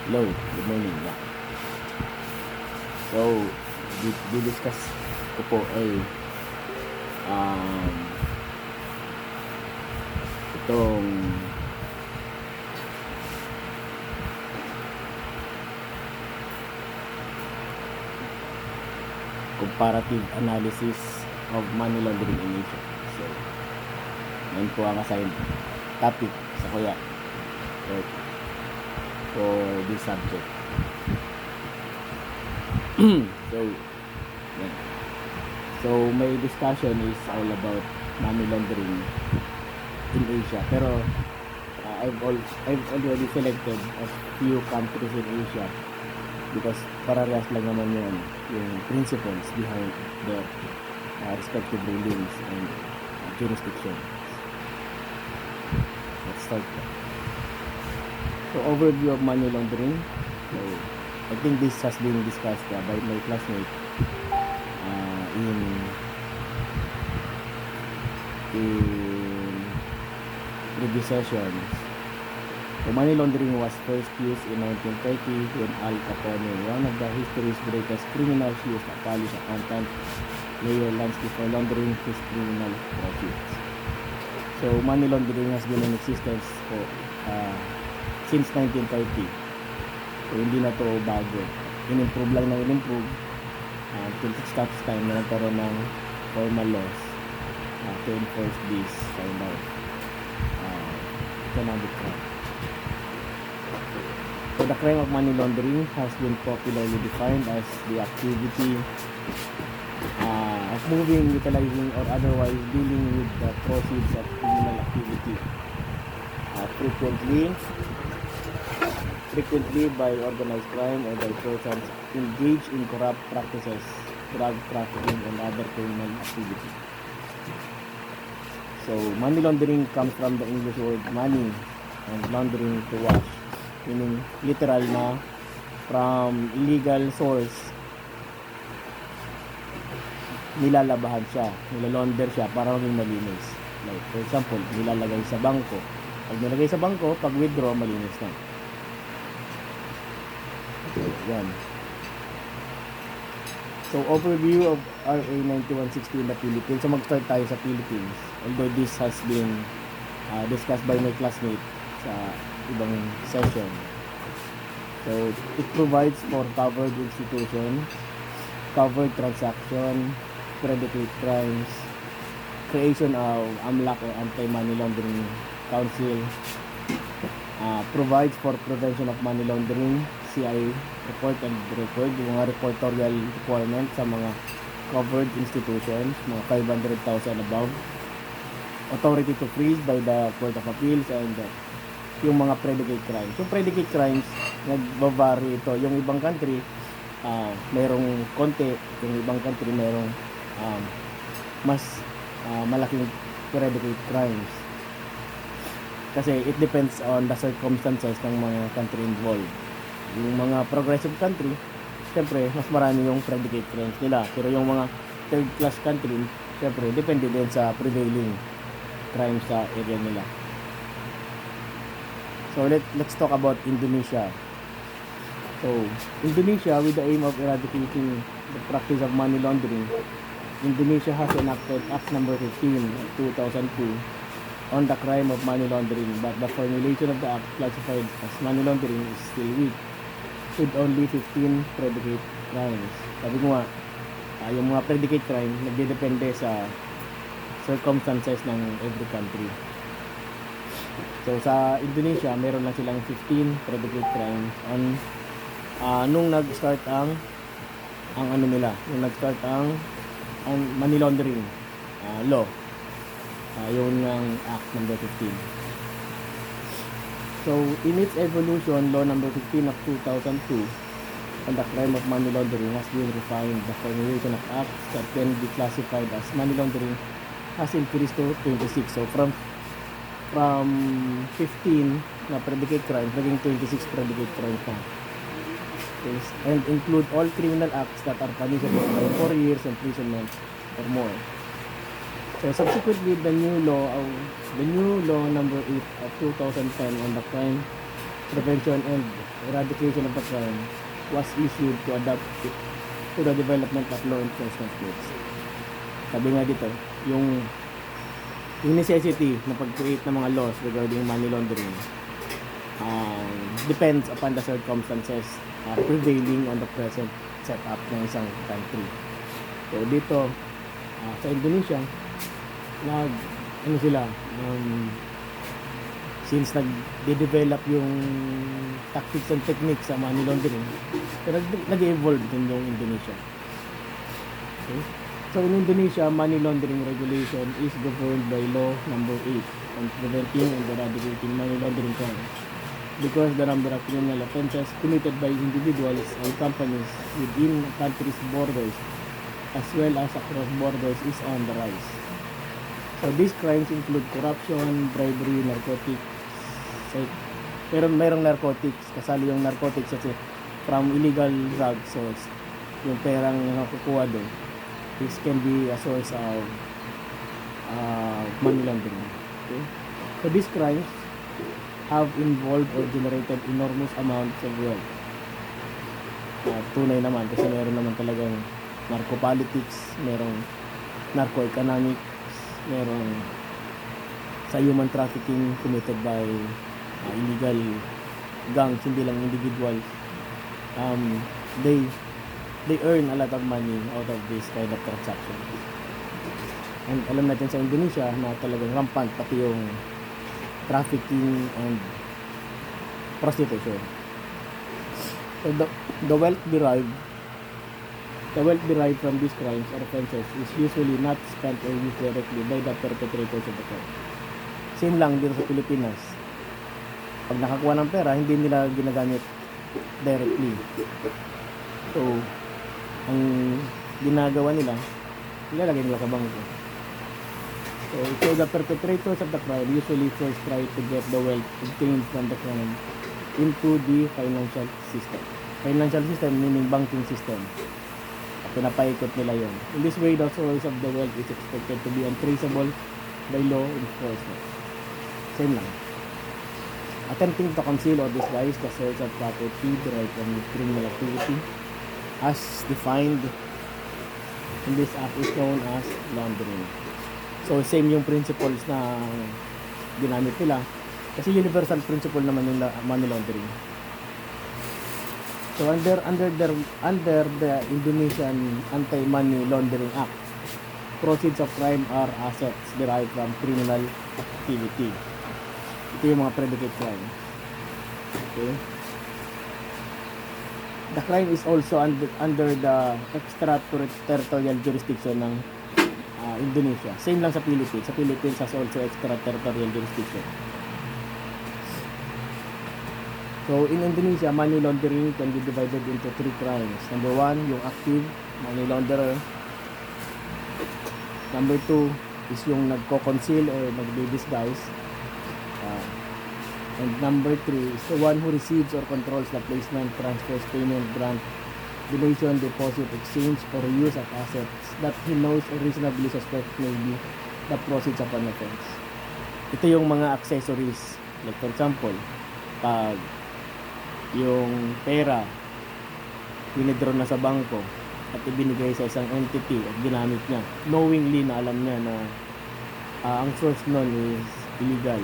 Hello, good morning. Yeah. So, di-discuss ko po ay um, itong comparative analysis of money laundering in Asia. So, yan po ang assigned topic sa kuya for this subject. So, yan. So, my discussion is all about money laundering in Asia. Pero, I've already selected a few countries in Asia because parehas lang naman yun yung principles behind their respective rulings and jurisdictions. Let's start. So, overview of money laundering. So, I think this has been discussed by my classmate in previous sessions. So, money laundering was first used in 1930 when Al Capone, one of the history's greatest criminals, used a Polish accountant Mayor Lansky for laundering his criminal profits. So, money laundering has been in existence for since 1930. So, hindi na to bago. In-improve lang ng in-improve until such time na nagkaroon ng formal laws to enforce this kind of economic crime. So, the crime of money laundering has been popularly defined as the activity of moving, utilizing, or otherwise dealing with the proceeds of criminal activity. Frequently by organized crime or by persons engaged in corrupt practices, drug trafficking, and other criminal activity. So, money laundering comes from the English word money and laundering to wash, meaning literal na from illegal source, nilalabahan siya, nilalaunder siya para maging malinis. Like, for example, nilalagay sa bangko. Pag nilagay sa bangko, pag withdraw, malinis na. Yan. So, overview of RA 9160 in the Philippines. So, mag-start tayo sa Philippines. Although this has been discussed by my classmate sa ibang session. So, it provides for covered institution, covered transaction, predicate crimes, creation of AMLAC or Anti-Money Laundering Council, provides for prevention of money laundering, CI report and record, yung mga reportorial requirement sa mga covered institutions, mga 500,000 above, authority to freeze by the Court of Appeals, and yung mga predicate crimes. Yung predicate crimes, nagbabari ito. Yung ibang country, mayroong konti, yung ibang country mayroong mas malaking predicate crimes. Kasi it depends on the circumstances ng mga country involved. Yung mga progressive country, syempre, mas marami yung predicate crimes nila. Pero yung mga third class country, syempre, depende din sa prevailing crimes sa area nila. So, let's talk about Indonesia. So, Indonesia, with the aim of eradicating the practice of money laundering, Indonesia has enacted Act No. 15 of 2002 on the crime of money laundering, but the formulation of the act classified as money laundering is still weak, with only 15 predicate crimes. Sabi ko nga, yung mga predicate crime nagdedepende sa circumstances ng every country. So sa Indonesia, meron lang silang 15 predicate crimes on nung nag-start ang ano nila, nung nag-start ang money laundering law. Yun ng Act No. 15. So, in its evolution, Law No. 15 of 2002 on the crime of money laundering has been refined. The formulation of acts that can be classified as money laundering has increased to 26. So, from 15 na predicate crimes, naging 26 predicate crimes na. Okay. And include all criminal acts that are punishable by 4 years imprisonment or more. So subsequently, the new law No. 8 of 2010 on the crime Prevention and Eradication of the Crime was issued to adapt it to the development of law enforcement skills. Sabi nga dito, yung necessity na pag-create ng mga laws regarding money laundering depends upon the circumstances prevailing on the present setup ng isang country. So dito sa Indonesia, since nag-develop yung tactics and techniques sa money laundering, pero nag-evolve din yung Indonesia. Okay? So in Indonesia, money laundering regulation is governed by law number 8 on preventing and eradicating money laundering crimes, because the number of criminal offenses committed by individuals and companies within a country's borders as well as across borders is on the rise. So these crimes include corruption, bribery, narcotics, pero mayroong narcotics, kasali yung narcotics kasi from illegal drugs, so yung perang nakukuha doon, this can be a source of money laundering. Okay? So these crimes have involved or generated enormous amounts of wealth. Tunay naman kasi meron naman talagang narco-politics, merong narco-economics, merong sa human trafficking committed by illegal gangs, hindi lang individuals. They earn a lot of money out of this kind of transaction. And alam natin sa Indonesia na talagang rampant pati yung trafficking and prostitution. So the wealth derived from these crimes or offenses is usually not spent or used directly by the perpetrators of the crime. Same lang dito sa Pilipinas. Pag nakakuha ng pera, hindi nila ginagamit directly. So, ang ginagawa nila, ilalagay nila sa bangko. So the perpetrators of the crime usually first try to get the wealth obtained from the crime into the financial system. Financial system meaning banking system. Pinapaikot nila yon. In this way, the source of the wealth is expected to be untraceable by law enforcement. Same lang. Attempting to conceal or disguise the source of property derived from criminal activity as defined in this act is known as laundering. So same yung principles na ginamit nila kasi universal principle naman yung money laundering. So under the Indonesian Anti-Money Laundering Act, proceeds of crime are assets derived from criminal activity. Ito yung mga predicate crime. Okay. The crime is also under the extraterritorial jurisdiction ng Indonesia. Same lang sa Philippines. Sa Philippines has also extraterritorial jurisdiction. So in Indonesia, money laundering can be divided into 3 crimes. Number 1, yung active money launderer. Number 2 is yung nagko-conceal or nagdi-disguise. And number 3 is the one who receives or controls the placement, transfers, payment, grant, donation, deposit, exchange, or use of assets that he knows or reasonably suspects may be the proceeds of an offense. Ito yung mga accessories. Like for example, pag yung pera winidraw na sa bangko at ibinigay sa isang entity at ginamit niya, knowingly na alam niya na ang source nun is illegal,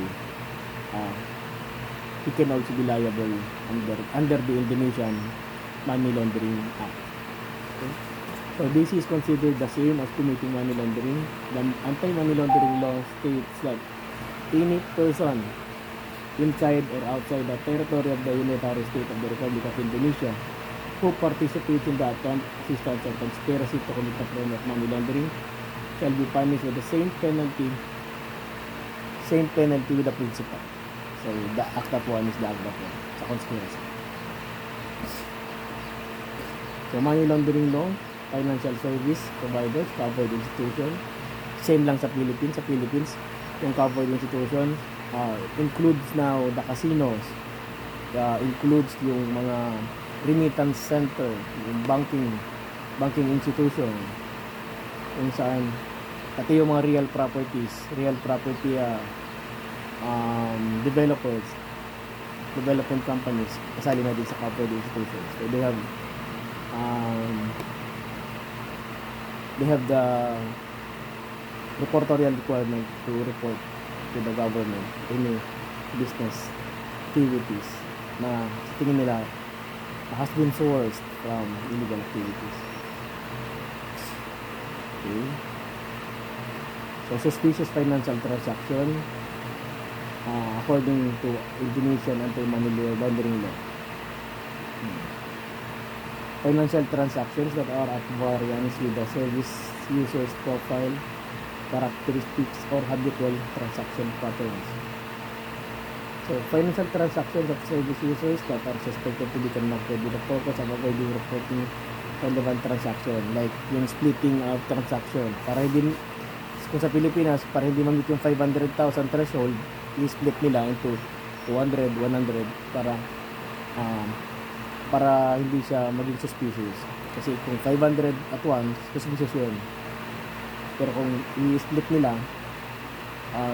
he can also be liable under the Indonesian Money Laundering Act. Okay? So this is considered the same as committing money laundering. The anti-money laundering law states that any person inside or outside the territory of the unitary state of the Republic of Indonesia who participates in the attempt, assistance, or conspiracy to commit the crime of money laundering shall be punished with the same penalty with the principal. So the act of one is the act of one sa conspiracy. So money laundering law, financial service providers, covered institution. Same lang sa Philippines. Sa Philippines, yung covered institution includes now the casinos, includes yung mga remittance center, yung banking institution, kung saan pati yung mga real property developers, development companies kasali na din sa covered institutions. So they have the reportorial requirement to report to the government any business activities na sa tingin nila has been sourced from illegal activities. Okay. So suspicious financial transaction according to Indonesian anti-money laundering law. Financial transactions that are at variance with the service user's profile, characteristics, or habitual transaction patterns. So, financial transactions of service users that are suspected to be connected with the purpose of avoiding reporting relevant transaction, like yung splitting of transaction. Para hindi, kung sa Pilipinas, para hindi mamit yung 500,000 threshold, i-split nila into 200, 100 para hindi siya maging suspicious. Kasi kung 500 at once, suspicious yun. Pero kung i-split nila,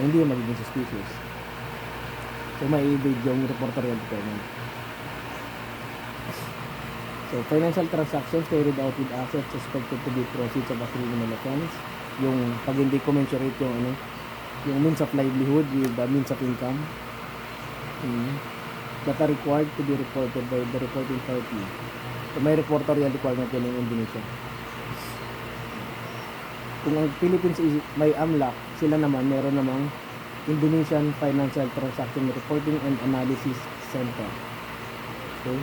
hindi yung magiging suspicious. So, may evade yung reportorial requirement. So, financial transactions carried out with assets suspected to be proceeds of a criminal offense. Yung pag hindi commensurate yung means of livelihood with the means of income. That are required to be reported by the reporting party. So, may reportorial requirement yun in Indonesia. Kung ang Philippines may AMLAC, sila naman meron namang Indonesian Financial Transaction Reporting and Analysis Center. Okay.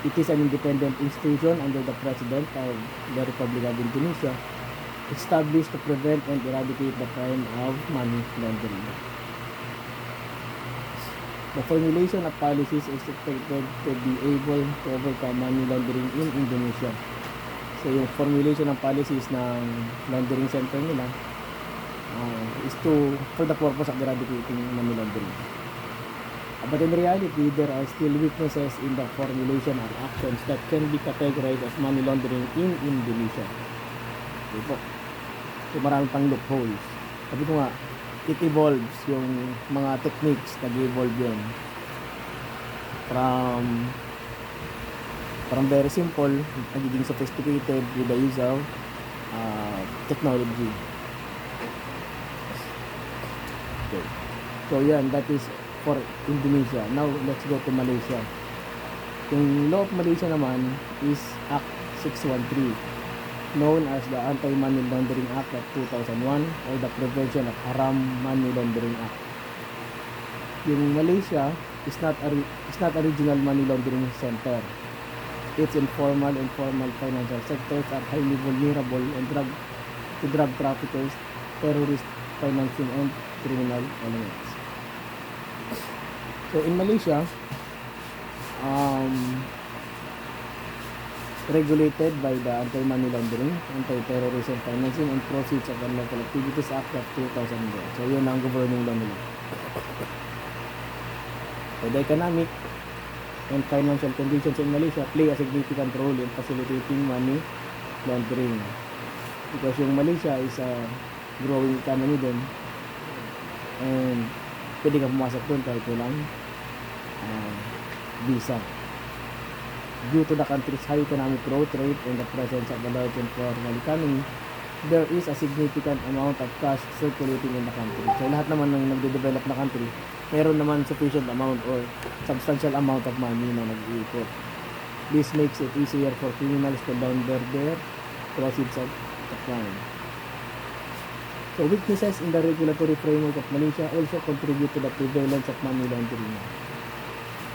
It is an independent institution under the President of the Republic of Indonesia, established to prevent and eradicate the crime of money laundering. The formulation of policies is expected to be able to overcome money laundering in Indonesia. So, yung formulation ng policies ng laundering center nila is for the purpose of eradicating money laundering. But in reality, there are still weaknesses in the formulation of actions that can be categorized as money laundering in Indonesia. Okay po. So, marami pang loopholes. Sabi ko nga, it evolves yung mga techniques, nag-evolve yun. From very simple, nagiging sophisticated with the use of technology. Okay. So yan, that is for Indonesia. Now, let's go to Malaysia. Yung law of Malaysia naman is Act 613, known as the Anti-Money Laundering Act of 2001 or the Prevention of Haram Money Laundering Act. Yung Malaysia is not a regional money laundering center. Its informal and formal financial sectors are highly vulnerable and to drug traffickers, terrorist financing, and criminal elements. So in Malaysia, regulated by the Anti-Money Laundering, Anti-Terrorism Financing, and Proceeds of Unlawful Activities Act of 2001. So, yun ang governing law nila. So, the economic and financial conditions in Malaysia play a significant role in facilitating money laundering. Because yung Malaysia is a growing economy din. And pwede ka pumasok doon kahit walang visa. Due to the country's high economic growth rate and the presence of a large and formal economy, there is a significant amount of cash circulating in the country. So lahat naman ng nagde-develop na country, meron naman sufficient amount or substantial amount of money na nag-iikot. This makes it easier for criminals to launder their proceeds of the crime. So weaknesses in the regulatory framework of Malaysia also contribute to the prevalence of money laundering.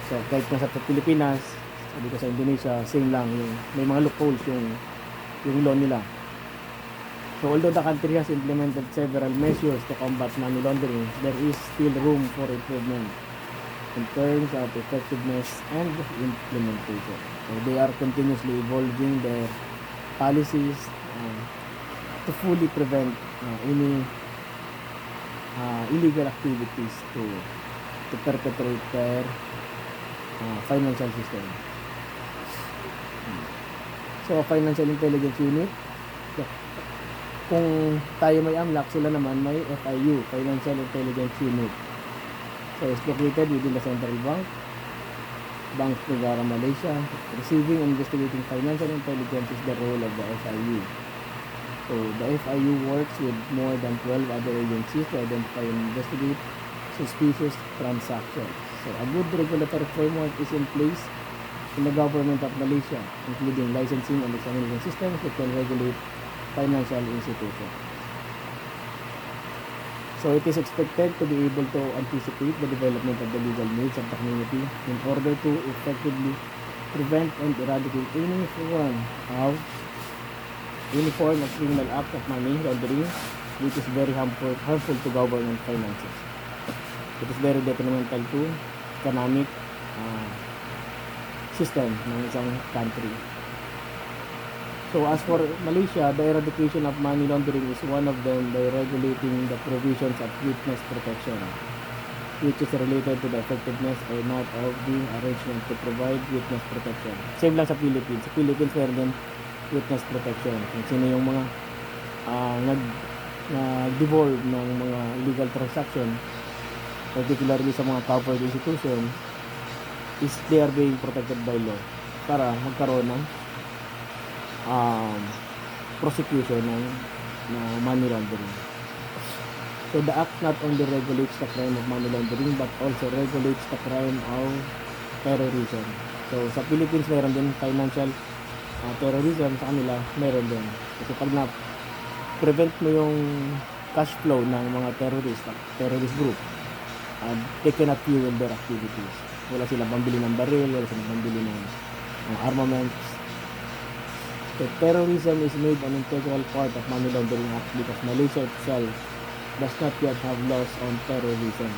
So kahit nasa Pilipinas, sabi ko sa Indonesia, same lang, may mga loopholes yung law nila. So although the country has implemented several measures to combat money laundering, there is still room for improvement in terms of effectiveness and implementation. So they are continuously evolving their policies to fully prevent any illegal activities to perpetrate their financial system. So, Financial Intelligence Unit. So, kung tayo may AMLAC, sila naman may FIU, Financial Intelligence Unit. So, it's located within the central bank Bank Negara Malaysia. Receiving and investigating financial intelligence is the role of the FIU. So the FIU works with more than 12 other agencies to identify and investigate suspicious transactions. So a good regulatory framework is in place in the government of Malaysia, including licensing and examination systems that can regulate financial institutions. So it is expected to be able to anticipate the development of the legal needs of the community in order to effectively prevent and eradicate any form of criminal act of money laundering which is very harmful to government finances. It is very detrimental to economic system ng isang country. So as for Malaysia, the eradication of money laundering is one of them by regulating the provisions of witness protection, which is related to the effectiveness or not of the arrangement to provide witness protection. Same lang sa Philippines. Sa Philippines meron din witness protection. Kung sino yung mga nag-devolve ng mga illegal transaction, particularly sa mga covered institution, is they are being protected by law para magkaroon ng prosecution ng money laundering. So the act not only regulates the crime of money laundering but also regulates the crime of terrorism. So sa Philippines meron din financial terrorism, sa kanila meron din. Kasi pag na-prevent mo yung cash flow ng mga terrorist group, they cannot fuel their activities. Wala silang pambili ng baril, wala silang pambili ng armaments. So terrorism is made an integral part of money laundering act because Malaysia itself does not yet have laws on terrorism,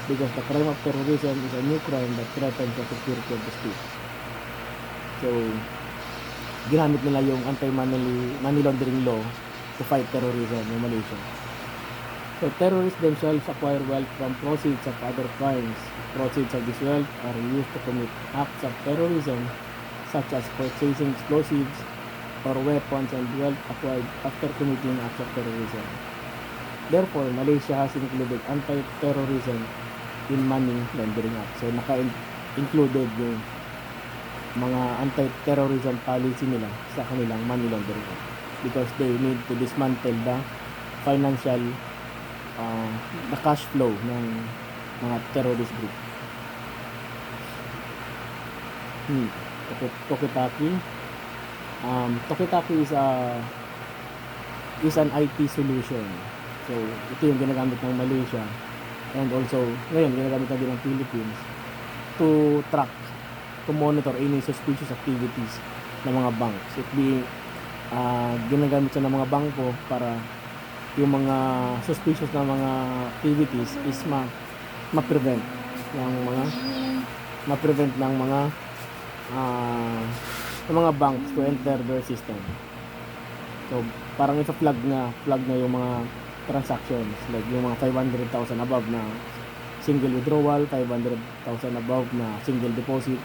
because the crime of terrorism is a new crime that threatens the security of the state. So ginamit nila yung anti-money laundering law to fight terrorism in Malaysia. So terrorists themselves acquire wealth from proceeds of other crimes. Proceeds of this wealth are used to commit acts of terrorism such as purchasing explosives or weapons and wealth acquired after committing acts of terrorism. Therefore, Malaysia has included anti-terrorism in money laundering act. So naka-included yung mga anti-terrorism policy nila sa kanilang money laundering act because they need to dismantle the financial the cash flow ng mga terrorist group. Tokitaki. Tokitaki is an IT solution. So ito yung ginagamit ng Malaysia and also ngayon ginagamit na din ng Philippines to track, to monitor any suspicious activities ng mga banks. It being ginagamit siya ng mga bangko para yung mga suspicious na mga activities is ma-prevent ng mga banks to enter their system. So parang flag na yung mga transactions, like yung mga 500,000 above na single withdrawal, 500,000 above na single deposit,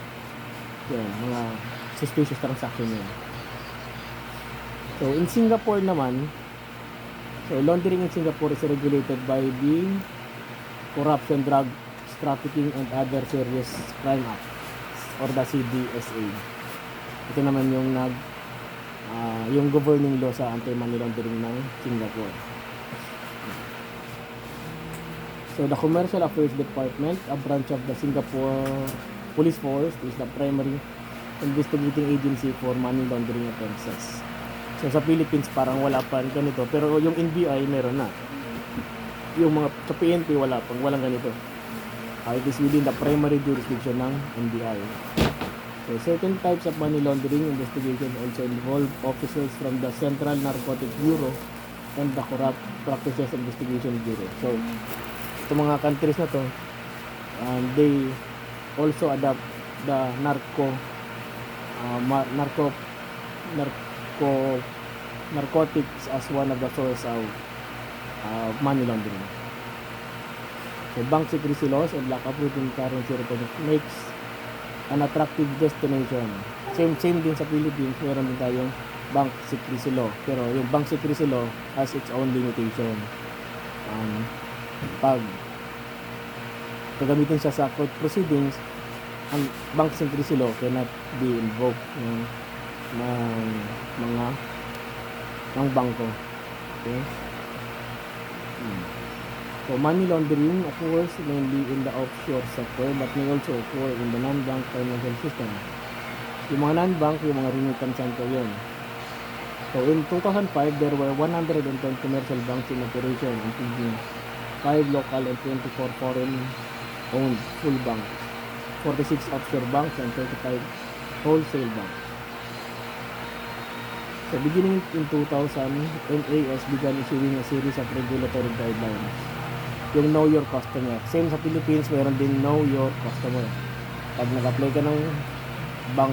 yun, mga suspicious transaction yun. So in Singapore naman, so laundering in Singapore is regulated by the Corruption, Drug Trafficking and Other Serious Crime Act or the CDSA. Ito naman yung yung governing law sa anti-money laundering ng Singapore. So the Commercial Affairs Department, a branch of the Singapore Police Force, is the primary investigating agency for money laundering offenses. So sa Philippines parang wala pa rin ganito, pero yung NBI meron na. Yung mga sa PNP walang ganito. It is within the primary jurisdiction ng NBI. So certain types of money laundering investigation also involve officers from the Central Narcotics Bureau and the Corrupt Practices Investigation Bureau. So itong mga countries na to, they also adopt the narcotics as one of the source of money laundering. So bank secrecy laws and lack of routine currency reporting makes an attractive destination. Same din sa Philippines, meron din tayong bank secrecy law. Pero yung bank secrecy law has its own limitation. Pag gagamitin siya sa court proceedings, ang bank secrecy law cannot be invoked ng mga ng bangko. Okay? So money laundering occurs mainly in the offshore sector but may also occur in the non-bank financial system. Yung mga non-bank, yung mga remittance center yun. So in 2005, there were 110 commercial banks in operation, including 5 local and 24 foreign-owned full banks, 46 offshore banks, and 35 wholesale banks. So beginning in 2000, MAS began issuing a series of regulatory guidelines. Yung Know Your Customer. Same sa Philippines, meron din Know Your Customer. Pag nag-apply ka ng bank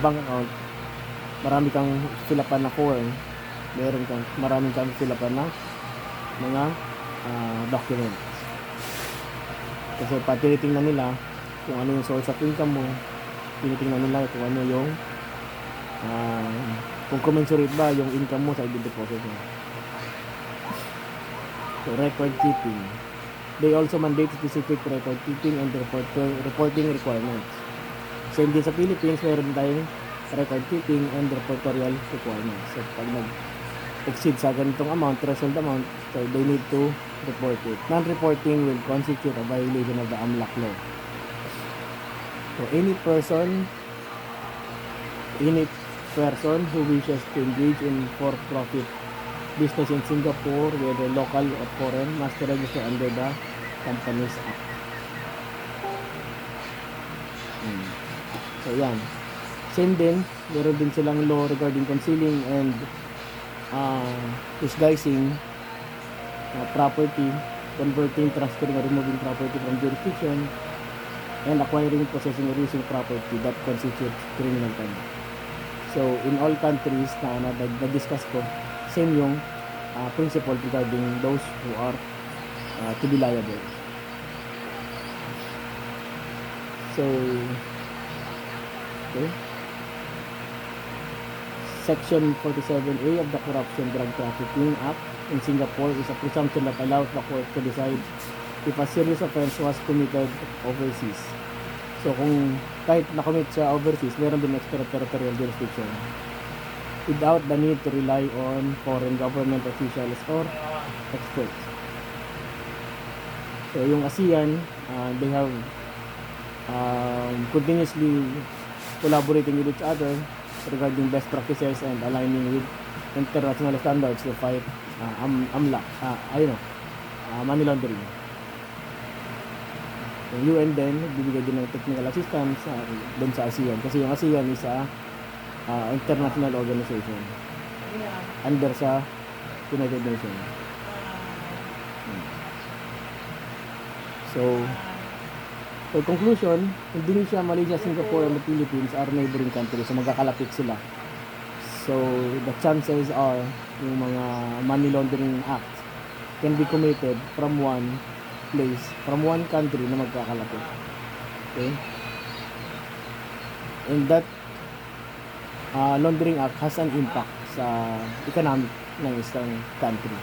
account, marami kang filapan na form, maraming kang filapan na mga documents. Kasi pag tinitingnan nila kung ano yung source of income mo, tinitingnan nila kung ano yung kung commensurate ba yung income mo sa i-deposit mo. So, record keeping. They also mandate specific record keeping and reporting requirements. Same din sa Philippines, meron tayong record keeping and reportorial requirements. So, pag nag-exceed sa ganitong amount, threshold amount, so they need to report it. Non-reporting will constitute a violation of the AMLAC law. So, any person who wishes to engage in for-profit business in Singapore, whether local or foreign, must register under the Companies Act. So, yan. Same din, meron din silang law regarding concealing and disguising property, converting, transferring, or removing property from jurisdiction, and acquiring, possessing, or using property that constitutes criminal conduct. So, in all countries na discuss ko, same yung principle regarding those who are to be liable. So, okay. Section 47A of the Corruption Drug Trafficking Act in Singapore is a presumption that allows the court to decide if a serious offense was committed overseas. So, kung kahit nakomit siya overseas, meron din extraterritorial jurisdiction without the need to rely on foreign government officials or experts. So, yung ASEAN, they have continuously collaborating with each other regarding best practices and aligning with international standards to fight AMLAC, money laundering. Yung UN din, bibigay din ng technical assistance doon sa ASEAN. Kasi yung ASEAN is a international organization under sa United Nations. So, for conclusion, Indonesia, Malaysia, Singapore, and the Philippines are neighboring countries. So, magkakalapit sila. So, the chances are yung mga money laundering acts can be committed from one place, from one country na magkakalapit. Okay? And that laundering act has an impact sa economic ng isang country.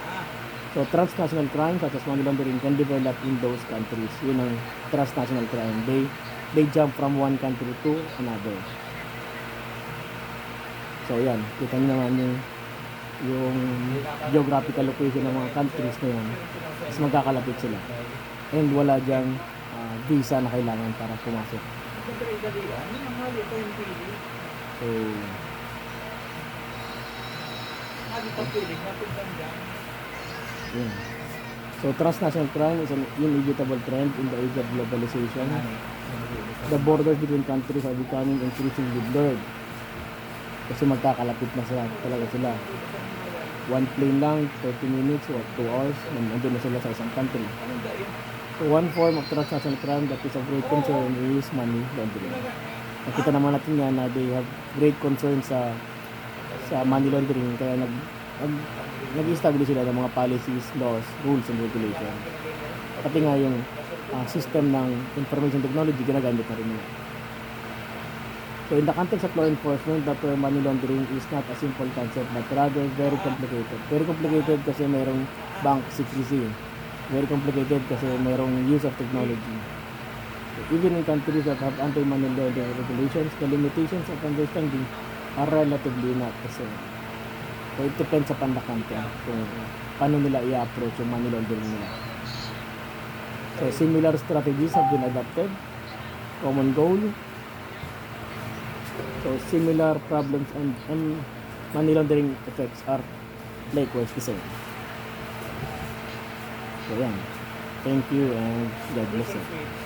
So, transnational crime such as money laundering can develop in those countries. Yun ang transnational crime. They jump from one country to another. So, yan. Kita nyo naman yung geographical location ng mga countries na yan. Mas magkakalapit sila. And wala dyang visa na kailangan para pumasok. So, yeah. So, transnational crime is an inevitable trend in the age of globalization. The borders between countries are becoming increasingly blurred. Kasi magkakalapit na talaga sila. One plane lang, 30 minutes or 2 hours, nandun na sila sa isang country. So, one form of transnational crime that is of great concern is money laundering. Nakita naman natin yan na they have great concern sa money laundering, kaya nag-establish sila ng mga policies, laws, rules, and regulations. Pati nga yung system ng information technology, ginagamit na rin nila. So in the context of law enforcement, the term money laundering is not a simple concept but rather very complicated. Very complicated kasi mayroong bank secrecy. Very complicated kasi mayroong use of technology. Even in countries that have anti-money laundering regulations, the limitations of understanding are relatively not the same. So it depends upon the country kung paano nila i-approach yung money laundering nila. So similar strategies have been adopted. Common goal. So similar problems and money laundering effects are likewise the same. So yan. Thank you and God bless you.